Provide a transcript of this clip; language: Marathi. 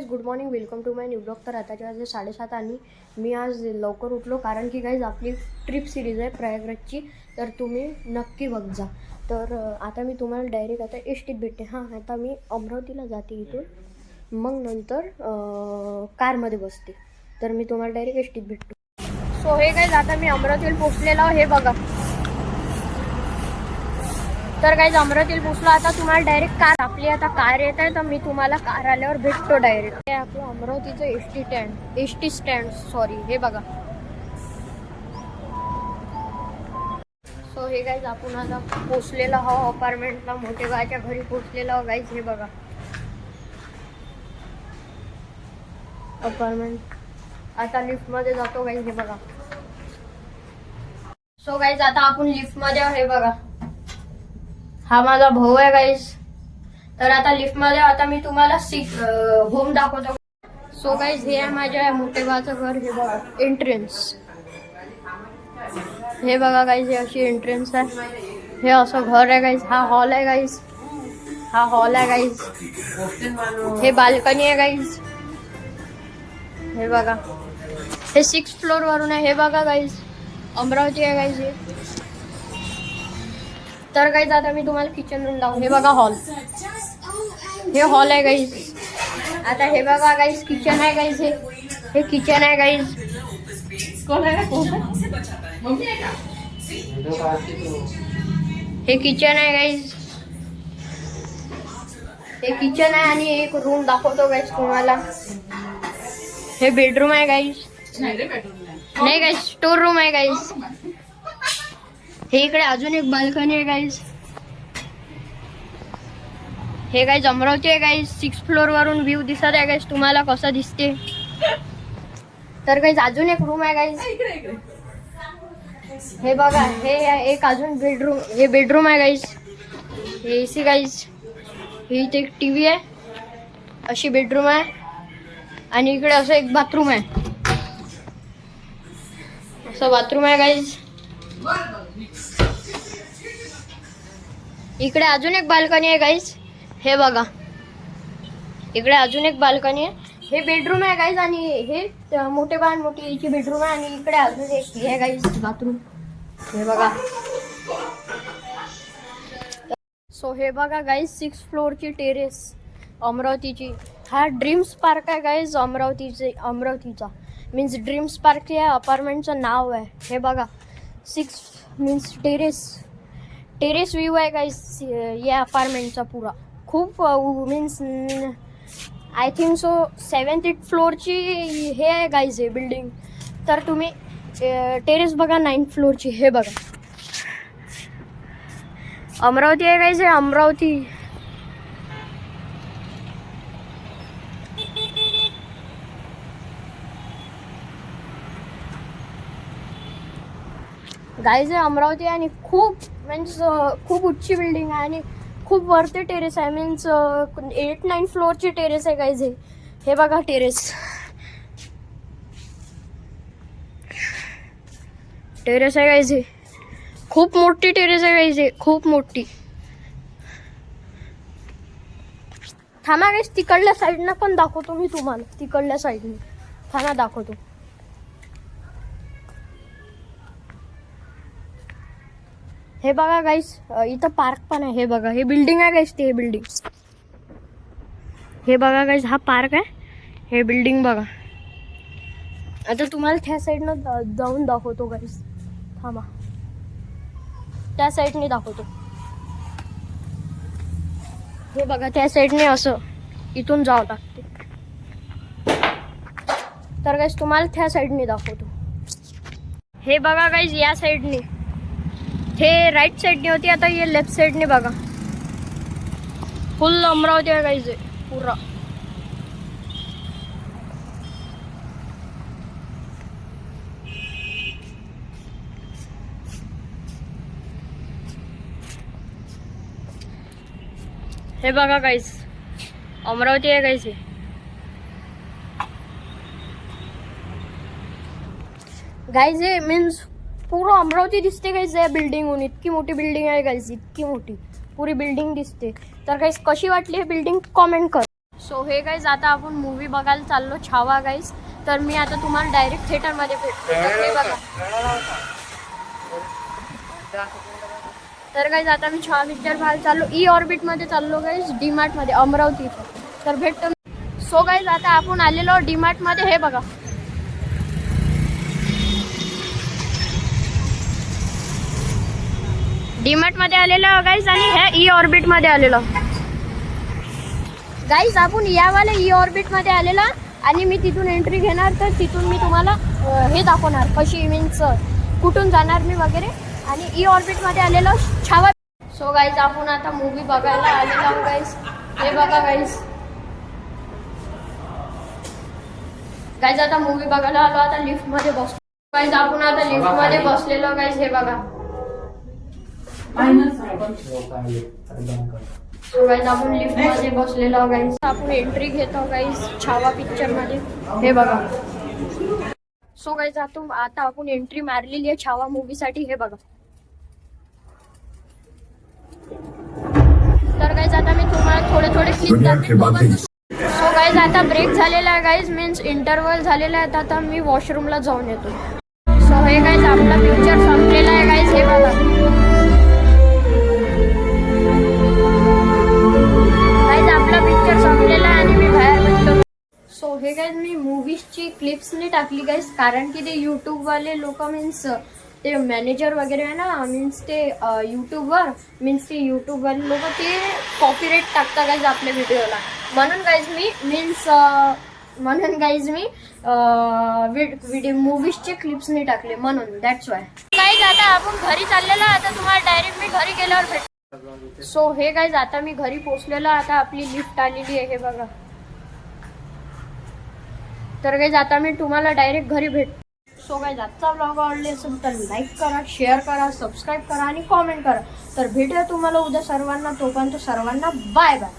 Good morning, welcome to my new blog. तर आताच्या वाजले 7:30 आणि मी आज लवकर उठलो कारण की गाईज आपली ट्रिप सिरीज आहे प्रयागराजची, तर तुम्ही नक्की बघ जा. तर आता मी तुम्हाला डायरेक्ट आता एसटीत भेटते. हां, आता मी अमरावतीला जाते इथून, मग नंतर कारमध्ये बसते. तर मी तुम्हाला डायरेक्ट एसटीत भेटतो. सो हे गाईज आता मी अमरावतीला पोचलेलो आहे, हे बघा. तर गाईज अमरावतीला पोचलो. आता तुम्हाला डायरेक्ट कार, आपली आता कार येत आहे, तर मी तुम्हाला कार आल्यावर भेटतो डायरेक्ट. हे आपलं अमरावतीचं एसटी स्टँड सॉरी, हे बघा. सो हे गाईज आपण आता पोचलेलो आहो अपार्टमेंटला, मोठेबाच्या घरी पोचलेलो आहो गाईज. हे बघा अपार्टमेंट. आता लिफ्टमध्ये जातो गाईज, हे बघा. सो गाईज आता आपण लिफ्टमध्ये आहे, हे बघा. हा माझा भाऊ आहे गाईज. तर आता लिफ्टमध्ये आता मी तुम्हाला होम दाखवतो. सो गाईज हे आहे माझ्या मोठे भावाचं घर, हे बघा एंट्रन्स. हे बघा गाईज, हे अशी एंट्रन्स आहे. हे असं घर आहे गाईज. हा हॉल आहे गाईज. हा हॉल आहे गाईज. हे बाल्कनी आहे गाईज. हे बघा, हे 6th फ्लोर वरून आहे. हे बघा गाईज, अमरावती आहे गाईज हे. तर गाईज आता मी तुम्हाला किचन रूम दाखवतो. हे बघा हॉल, हे हॉल आहे गाईज. आता हे बघा गाईज किचन आहे गाईज. हे किचन आहे गाईज. हे किचन आहे गाईज. हे किचन आहे आणि एक रूम दाखवतो गाईज तुम्हाला. हे बेडरूम आहे गाईज. नाही गाईज, स्टोर रूम आहे गाईज. हे इकडे अजून एक बाल्कनी आहे गाईज. हे गाईज अमरावती आहे गाईज. 6th फ्लोर वरून व्ह्यू दिसत आहे गाईज तुम्हाला, कसं दिसते. तर गाईज अजून एक रूम आहे गाईज. हे बघा, हे एक अजून बेडरूम. हे बेडरूम आहे गाईज. हे एसी गाईज. हे इथे एक टीव्ही आहे, अशी बेडरूम आहे. आणि इकडे असं एक बाथरूम आहे, असं बाथरूम आहे गाईज. इकडे अजून एक बाल्कनी आहे गाईज. हे बघा, इकडे अजून एक बाल्कनी आहे. हे बेडरूम आहे गाईज. आणि हे मोठे बाण मोठी याची बेडरूम आहे. आणि इकडे अजून एक हे आहे गाईज बाथरूम. हे बघा. सो हे बघा गाईज 6th फ्लोअरची टेरेस अमरावतीची. हा ड्रीम्स पार्क आहे गाईज अमरावतीचा मीन्स ड्रीम्स पार्क या अपार्टमेंटचं नाव आहे. हे बघा 6 मीन्स टेरेस व्ह्यू आहे गाईज या अपार्टमेंटचा पुरा. खूप means I think so 7th फ्लोअरची हे आहे गाईज हे बिल्डिंग. तर तुम्ही टेरेस बघा 9th फ्लोअरची. हे बघा अमरावती आहे गाईज, हे अमरावती. गाईज आहे अमरावती आणि खूप मीन्स खूप उंची बिल्डिंग आहे आणि खूप वरती टेरेस आहे. मीन्स 8-9 फ्लोअरची टेरेस आहे गाईज हे बघा टेरेस आहे गाईज. खूप मोठी टेरेस आहे गाईज, खूप मोठी. थांबा गाईज, तिकडल्या साईडनं पण दाखवतो मी तुम्हाला. तिकडल्या साईडने थांबा दाखवतो. हे बघा गाईस, इथं पार्क पण आहे. हे बघा, हे बिल्डिंग आहे गाईस. हे बिल्डिंग, हे बघा गाईस, हा पार्क आहे. हे बिल्डिंग बघा. आता तुम्हाला त्या साईडनं जाऊन दाखवतो गाईस. थांबा, त्या साईडने दाखवतो. हे बघा त्या साईडने असं इथून जावं लागते. तर गाईस तुम्हाला त्या साईडने दाखवतो. हे बघा गाईस या साईडने, हे राईट साईडने होती, आता ये लेफ्ट साईडने बघा. फुल अमरावती आहे गाईज पुरा. हे बघा गाईज अमरावती आहे गाईज. गाईज हे मीन्स पूर्ण अमरावती दिसते गाईज या बिल्डिंगहून. इतकी मोठी बिल्डिंग आहे गाईज, इतकी मोठी पुरी बिल्डिंग दिसते. तर गाईज कशी वाटली ही बिल्डिंग कमेंट कर. सो हे गाईज आता आपण मूवी बघायला चाललो छावा गाईज. तर मी आता तुम्हाला डायरेक्ट थिएटरमध्ये भेटतो. तर हे बघा. तर गाईज आता मी छावा पिक्चर पाहायला चाललो. ई ऑर्बिटमध्ये चाललो गाईज, डीमार्टमध्ये अमरावतीचं. तर भेटतो. सो गाईज आता आपण आलेलो डीमार्टमध्ये. हे बघा डीमार्टमध्ये आलेलो गाईज आणि ह्या ई ऑर्बिटमध्ये आलेलो गाईज. आपण यावाले ई ऑर्बिटमध्ये आलेला आणि मी तिथून एंट्री घेणार. तर तिथून मी तुम्हाला हे दाखवणार कशी मीन्स कुठून जाणार मी वगैरे. आणि ई ऑर्बिटमध्ये आलेलो छावा. सो गाईज आपण आता मूवी बघायला आलेलो आहोत गाईज. हे बघा गाईज. गाईज आता मूवी बघायला आलो. आता लिफ्टमध्ये बसलो गाईज. आपण आता लिफ्टमध्ये बसलेलो गाईज. हे बघा. सो गाईज आपण लिफ्टमध्ये बसलेलो गाईज. आपण एंट्री घेतो गाईज छावा पिक्चर मध्ये. हे बघा. सो गाईज आता आपण एंट्री मारलेली आहे छावा मूवी साठी. हे बघा. तर गाईज आता मी तुम्हाला थोडे क्लिप दाखवतो. सो गाईज आता ब्रेक झालेला आहे गाईज, मीन्स इंटरव्हल झालेला आहे. आता मी वॉशरूमला जाऊन येतो. सो हे गाईज आपला पिक्चर संपलेला आहे गाईज. हे बघा. आपला पिक्चर संपलेला आहे आणि मी बाहेर बसलो. सो हे गाईज मी मूवीजची क्लिप्स नाही टाकली गाईज, कारण की ते यूट्यूबवाले लोक मीन्स ते मॅनेजर वगैरे आहे ना, मीन्स ते यूट्यूबवर मीन्स ते यूट्यूबवाले लोक ते कॉपीराईट टाकतात गाईज आपल्या व्हिडिओला. म्हणून गाईज मी व्हिडिओ मूवीजचे क्लिप्स नाही टाकले म्हणून. That's why guys. आता आपण घरी चाललेलो. आता तुम्हाला डायरेक्ट मी घरी गेल्यावर भेट. सो हे गाईज आता मी घरी पोहोचलेलो. आता आपली लिफ्ट आलेली आहे. हे बघा. तर गाईज आता मी तुम्हाला डायरेक्ट घरी भेट. सो गाईज आजचा व्लॉग आवडले असेल तर लाईक करा, शेअर करा, सबस्क्राईब करा आणि कॉमेंट करा. तर भेटूया तुम्हाला उद्या सर्वांना. तोपर्यंत सर्वांना बाय बाय.